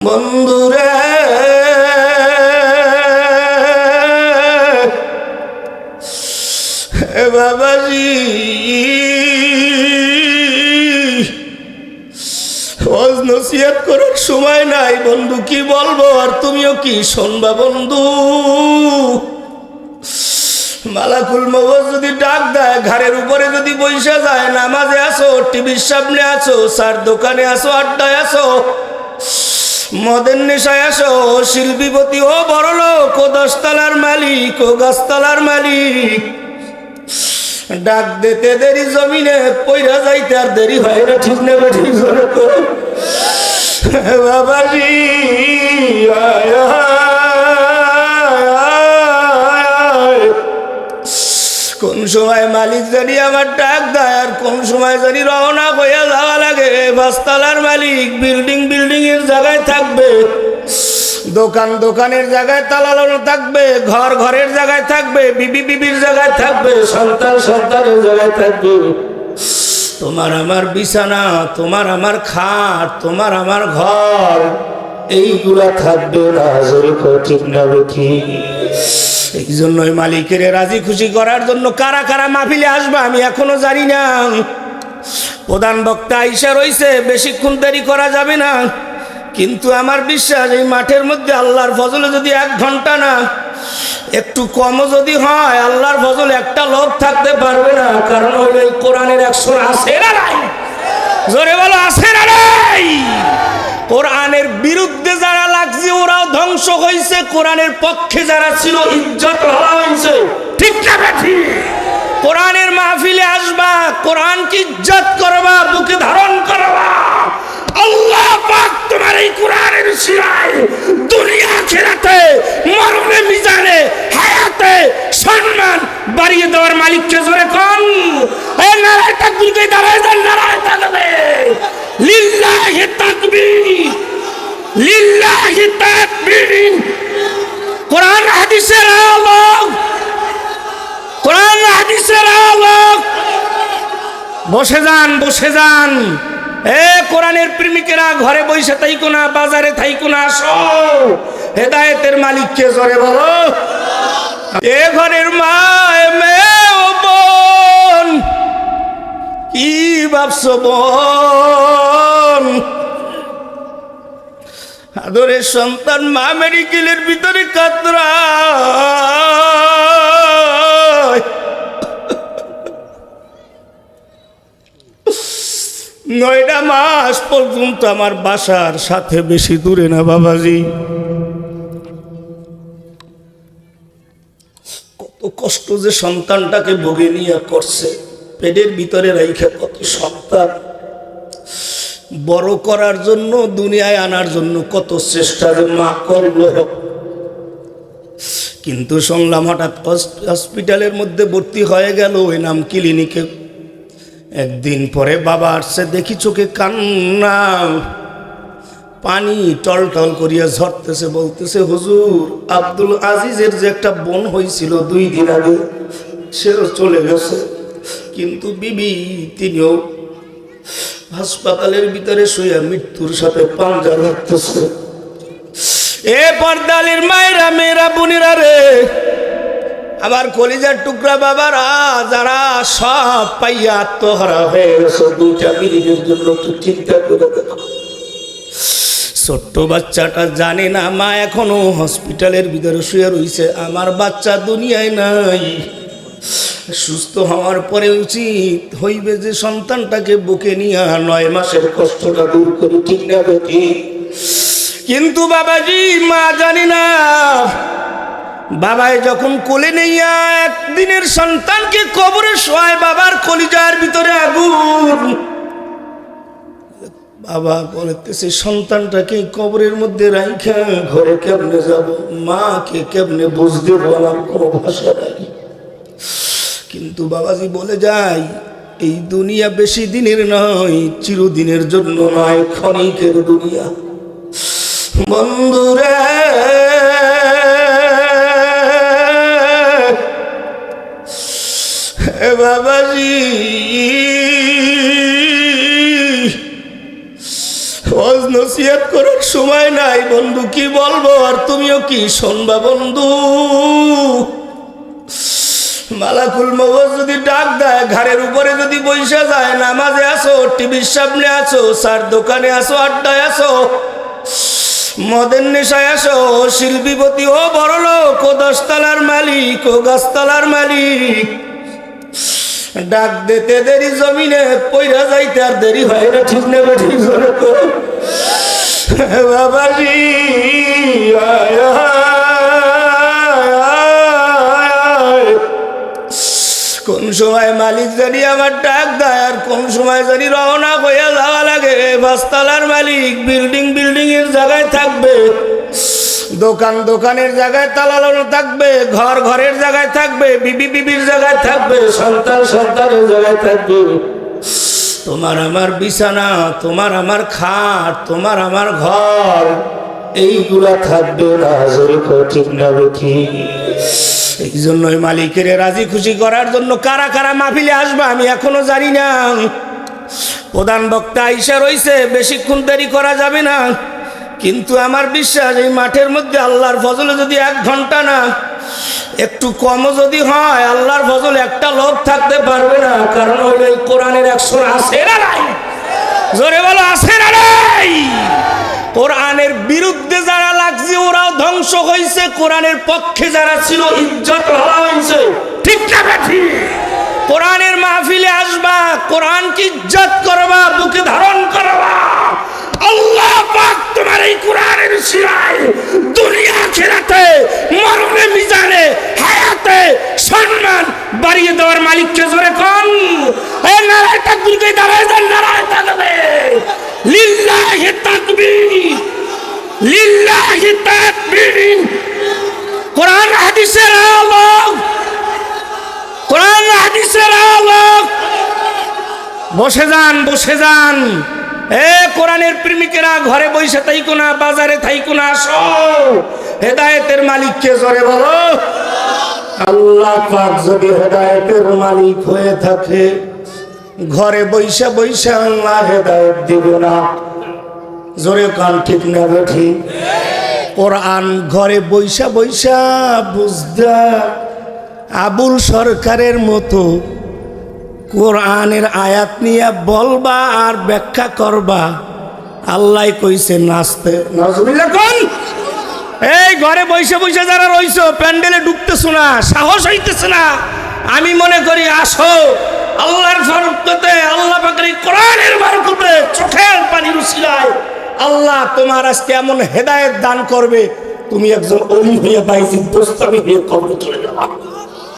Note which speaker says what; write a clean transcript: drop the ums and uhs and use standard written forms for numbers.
Speaker 1: বন্ধুরে বাবাজি ওয়াজ নসিহত করার সময় নাই বন্ধু, কি বলবো আর তুমিও কি শুনবা বন্ধু। মালাকুল মউত যদি ডাক দেয়, ঘাড়ের উপরে যদি বইসা যায়, নামাজে আসো, টিভির সামনে আছো, চার দোকানে আসো, আড্ডায় আসো, মদের নেশায় আসো, শিল্পীপতি ও বড় লোক, ও দশতলার মালিক, ও গাছতলার মালিক, ডাক দিতে দেরি জমিনে পইরা যাইতে আর দেরি হয় না, ঠিক নেবে ঠিক তো বাবাজি। কোন সময় মালিক জানি আমার ডাক দেয় আর কোন সময় জানি রওনা হইয়া যাওয়া লাগে। পাঁচতলার মালিক বিল্ডিং এর জায়গায় থাকবে, দোকান দোকানের জায়গায় তালানো থাকবে, ঘর ঘরের জায়গায় থাকবে, বিবির জায়গায় থাকবে, সন্তানের জায়গায় থাকবে। তোমার আমার বিছানা, তোমার আমার খাট, তোমার আমার ঘর, এইগুলা থাকবে না। ঠিক না ঠিক? এই জন্যই মালিকের রাজি খুশি করার জন্য কারা কারা মাহফিলে আসবে আমি এখনো জানি না। প্রধান বক্তা আইসা রইছে, বেশিক্ষণ দেরি করা যাবে না, কিন্তু আমার বিশ্বাস এই মাঠের মধ্যে আল্লাহর ফজলে যদি 1 ঘন্টা না, একটু কমও যদি হয়, আল্লাহর ফজলে একটা লোক থাকতে পারবে না। কারণ হইল এই কোরআনের 100 আছে না নাই? জোরে বলো, আছে না নাই? কোরআনের বিরুদ্ধে যারা লাগছে ওরাও ধ্বংস হয়েছে, কোরআনের পক্ষে যারা ছিল ইজ্জত হওয়া হয়েছে, ঠিক না ঠিক? কোরআনের মাহফিলে আসবা, কোরআনকে ইজ্জত করবা, বুকে ধারণ করবা। আল্লাহ পাক তোমার এই কোরআনের উসিলায় দুনিয়া আখিরাতে, মরণে মিজানে, হায়াতে সম্মান বাড়িয়ে দেওয়ার মালিককে জোরে কোন। এই নারায়ে তাকবীর কে দাঁড়ায় যান, নারায়ে তাকবীর, লিল্লাহি তাকবীর, লিল্লাহি তাকবীর। কোরআন হাদিসের আলোক, কোরআন হাদিসের আলোক। বসে যান, বসে যান। এ কোরআনের প্রেমিকেরা, ঘরে বসে থাইকো না, বাজারে থাইকো না, আসো। হেদায়েতের মালিককে জোরে বলো। এ ঘরের মা, মেয়ে ও বোন, কি ভাবছো বোন? আদরের সন্তান মা মেডিকেলের ভিতরে কাতরায়, 9টা মাস পর্যন্ত আমার বাসার সাথে, বেশি দূরে না বাবাজি। কত কষ্ট যে সন্তানটাকে ভোগে নিয়ে করছে, পেটের ভিতরে রাইখা কত সন্তান বড় করার জন্য, দুনিয়ায় আনার জন্য কত চেষ্টা যে মা করলো। কিন্তু শুনলাম হঠাৎ হসপিটালের মধ্যে ভর্তি হয়ে গেল, ওই নাম ক্লিনিকে। একদিন পরে বাবা আসছে, দেখি চোখে কান্না, পানি টল করিয়া ঝরতেছে, বলতেছে হুজুর, আব্দুল আজিজের যে একটা বোন হয়েছিল 2 দিন আগে, সেও চলে গেছে, কিন্তু বিবি তিনিও হাসপাতালের ভিতরে শুয়ে মৃত্যুর সাথে পাঞ্জা লাগতেছে। এ পর্দালির মায়েরা, মেয়েরা, বোনেরা রে, আমার কলিজার টুকরা বাবারা, যারা সব পাইয়া আত্মহারা হয়ে গেছে 2টা মিনিটের জন্য একটু চিন্তা করে দেখো। ছোট্ট বাচ্চাটা জানে না মা এখনো হসপিটালের ভিতরে শুয়ে রয়েছে, আমার বাচ্চা দুনিয়ায় নাই। সুস্থ হওয়ার পরে উচিত হইবে যে সন্তানটাকে বুকে নিয়ে 9 মাসের কষ্টটা দূর করে, ঠিক না ঠিক? কিন্তু বাবাজি, মা জানি না, বাবাই যখন কোলে নিয়া 1 দিনের সন্তানকে কবরে শোয়ায়, বাবার কলিজার ভিতরে আগুন। বাবা বলতেছে সন্তানটাকে কবরের মধ্যে রাইখা ঘরে কেমনে যাব, মাকে কেমনে বুঝতে বলার কোনো ভাষা নাই। কিন্তু বাবাজি বলে যায়, এই দুনিয়া বেশি দিনের নয়, চিরদিনের জন্য নয়, ক্ষণিকের দুনিয়া। বন্ধুরে বাবাজি, ওয়াজ নসিহত করার সময় নাই বন্ধু, কি বলবো আর তুমিও কি শুনবা বন্ধু। মালাকুল মউত যদি ডাক দেয়, ঘাড়ের উপরে যদি বইসা যায়, নামাজে আসো, টিভির সামনে আসো, চার দোকানে আসো, আড্ডায় আসো, মদের নেশায় আসো, শিল্পীপতি ও বড় লোক, ও দশতলার মালিক, ও গাছতলার মালিক, ডাক দিতে দেরি জমিনে পইরা যাইতে আর দেরি হয় না। ঠিক না ঠিক বাবাজি, কোন সময় মালিক জানি আমার ডাক দেয় আর কোন সময় জানি রওনা হইয়া যাওয়া লাগে। পাঁচতলার মালিক বিল্ডিং বিল্ডিং এর জায়গায় থাকবে, দোকান দোকানের জায়গায় তালানো থাকবে, ঘর ঘরের জায়গায় থাকবে, বিবি বিবির জায়গায় থাকবে, সন্তান সন্তানের জায়গায় থাকবে। তোমার আমার বিছানা, তোমার আমার খাট, তোমার আমার ঘর, এইগুলা থাকবে না। ঠিক না ঠিক? এই জন্যই মালিকের রাজি খুশি করার জন্য কারা কারা মাহফিলে আসবা আমি এখনো জানি না। প্রধান বক্তা আইসা রইছে, বেশিক্ষণ দেরি করা যাবে না। কিন্তু আমার বিশ্বাস এই মাঠের মধ্যে আল্লাহর ফজলে যদি 1 ঘন্টা না, একটু কমও যদি হয়, আল্লাহর ফজলে একটা লোক থাকতে পারবে না। কারণ হইল এই কোরআনের 100 আছে না নাই? জোরে বলো, আছে না নাই? কোরআনের বিরুদ্ধে যারা লাগছে ওরাও ধ্বংস হয়েছে, কোরআনের পক্ষে যারা ছিল ইজ্জত হওয়া হয়েছে। ঠিক না ঠিক? কোরআনের মাহফিলে আসবা, কোরআনকে ইজ্জত করবা, বুকে ধারণ করবা। আল্লাহ পাক তোমার এই কোরআনের উসিলায় দুনিয়া আখিরাতে, মরণে মিজানে, হায়াতে সম্মান বাড়িয়ে দেওয়ার মালিককে জোরে কোন। এই নারায়ে তাকবীর কে দাঁড়ায় যান, নারায়ে তাকবীর, লিল্লাহি তাকবীর, লিল্লাহি তাকবীর। কোরআন হাদিসের আলোক, কোরআন হাদিসের আলোক। বসে যান, বসে যান। কোরআনের প্রেমিকেরা ঘরে বসে থাইকো না, বাজারে থাইকো না, আসো। হেদায়েতের মালিককে জোরে বলো। আল্লাহ পাক যদি হেদায়েতের মালিক হয়ে থাকে, ঘরে বৈশা বৈশা আল্লাহ হেদায়েত দিবে না। জোরে কান, ঠিক না ঠিক? কোরআন ঘরে বৈশা বৈশা বুঝদা আবুল সরকারের মতো কোরআনের আয়াত নিয়ে বলবা আর ব্যাখ্যা করবা। আল্লাহ কইছে নাচতে। নাউজুবিল্লাহ কোন? এই ঘরে বসে বসে যারা রইছো, প্যান্ডেলে ঢুকতেছ না, সাহস হইতেছে না, আমি মনে করি আসো। আল্লাহর বরকতে, আল্লাহ পাকের কোরআনের বরকতে, চোখের পানির উসিলায় আল্লাহ তোমার আজকে এমন হেদায়েত দান করবে, তুমি একজন ওলি হয়ে বাইজিদ দোস্তামি হয়ে কবরে চলে যাবা।